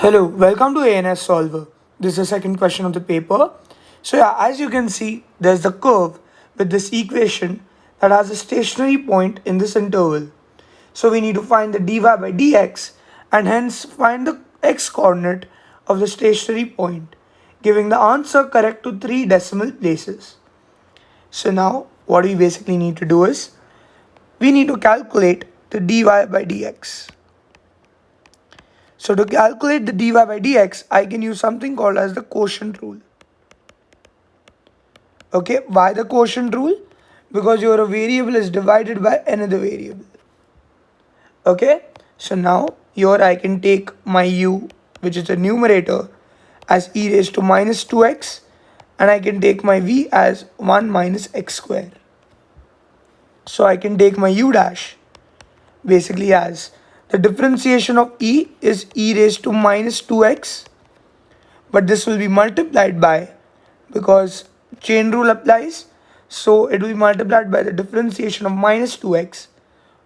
Hello, welcome to ANS Solver. This is the second question of the paper. So yeah, as you can see, there's the curve with this equation that has a stationary point in this interval. So we need to find the dy by dx and hence find the x coordinate of the stationary point, giving the answer correct to 3 decimal places. So now what we basically need to do is, we need to calculate the dy by dx. So to calculate the dy by dx, I can use something called as the quotient rule. Okay, why the quotient rule? Because your variable is divided by another variable. Okay, so now here I can take my u, which is the numerator, as e raised to minus 2x, and I can take my v as 1 minus x square. So I can take my u dash basically as the differentiation of e is e raised to minus 2x, but this will be multiplied by, because chain rule applies, so it will be multiplied by the differentiation of minus 2x,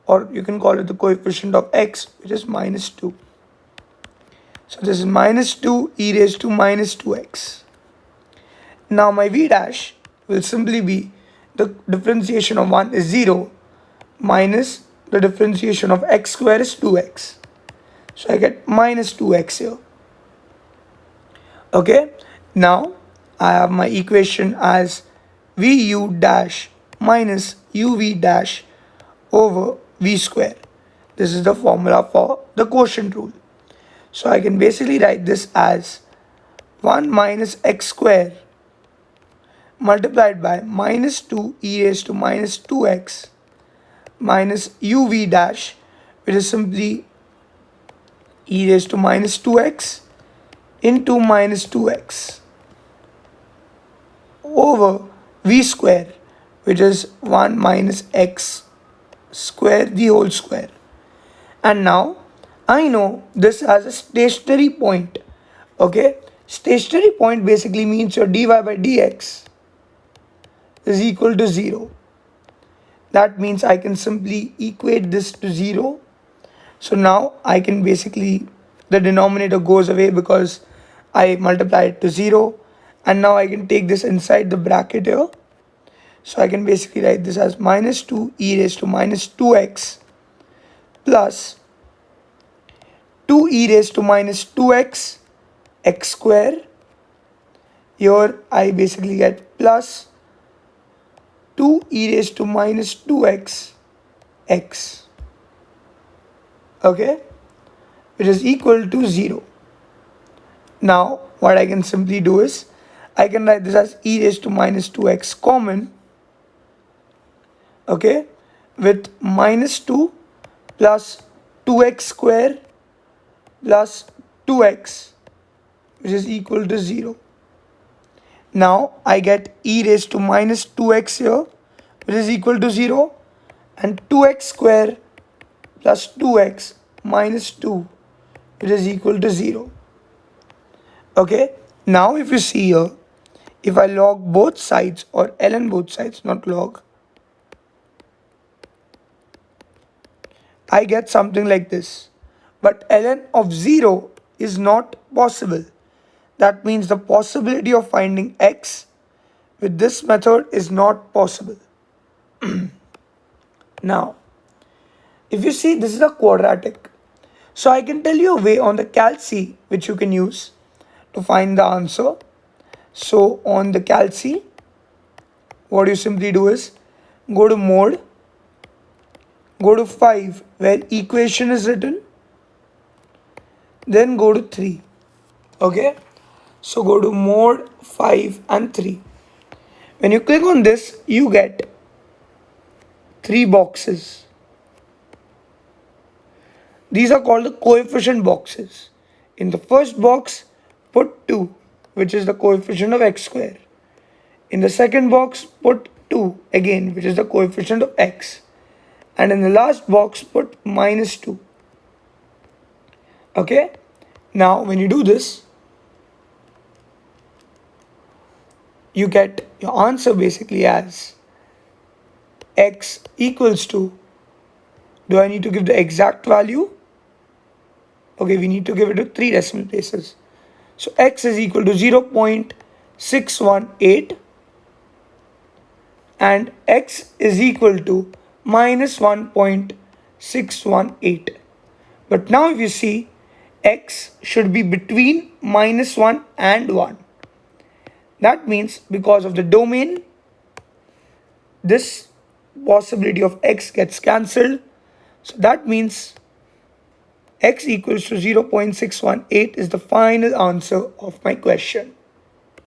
or you can call it the coefficient of x, which is minus 2. So this is minus 2 e raised to minus 2x. Now my v dash will simply be the differentiation of 1 is 0 minus the differentiation of x square is 2x. So I get minus 2x here. Okay, now I have my equation as vu dash minus uv dash over v square. This is the formula for the quotient rule. So I can basically write this as 1 minus x square multiplied by minus 2 e raised to minus 2x minus uv dash, which is simply e raised to minus 2x into minus 2x over v square, which is 1 minus x square the whole square. And now I know this has a stationary point. Okay, stationary point basically means your dy by dx is equal to 0. That means I can simply equate this to 0. So now I can basically, the denominator goes away because I multiply it to 0, and now I can take this inside the bracket here. So I can basically write this as minus 2 e raised to minus 2x plus 2 e raised to minus 2x x square. Here I basically get plus 2 e raised to minus 2x x. Okay, which is equal to 0. Now what I can simply do is, I can write this as e raised to minus 2x common, okay, with minus 2 plus 2x square plus 2x, which is equal to 0. Now I get e raised to minus 2x here, which is equal to 0, and 2x square plus 2x minus 2, which is equal to 0. Okay, now if you see here, if I log both sides or ln both sides, not log, I get something like this. But ln of 0 is not possible. That means the possibility of finding x with this method is not possible. Now, if you see, this is a quadratic. So I can tell you a way on the calc which you can use to find the answer. So on the calc, what you simply do is go to mode, go to 5 where equation is written, then go to 3. Okay, so go to mode 5 and 3. When you click on this, you get 3 boxes. These are called the coefficient boxes. In the first box, put 2, which is the coefficient of x square. In the second box, put 2 again, which is the coefficient of x. And in the last box, put minus 2. Okay, now when you do this, you get your answer basically as x equals to, do I need to give the exact value? Okay, we need to give it to 3 decimal places. So x is equal to 0.618 and x is equal to minus 1.618. But now if you see, x should be between minus 1 and 1. That means because of the domain, this possibility of x gets cancelled. So that means x equals to 0.618 is the final answer of my question.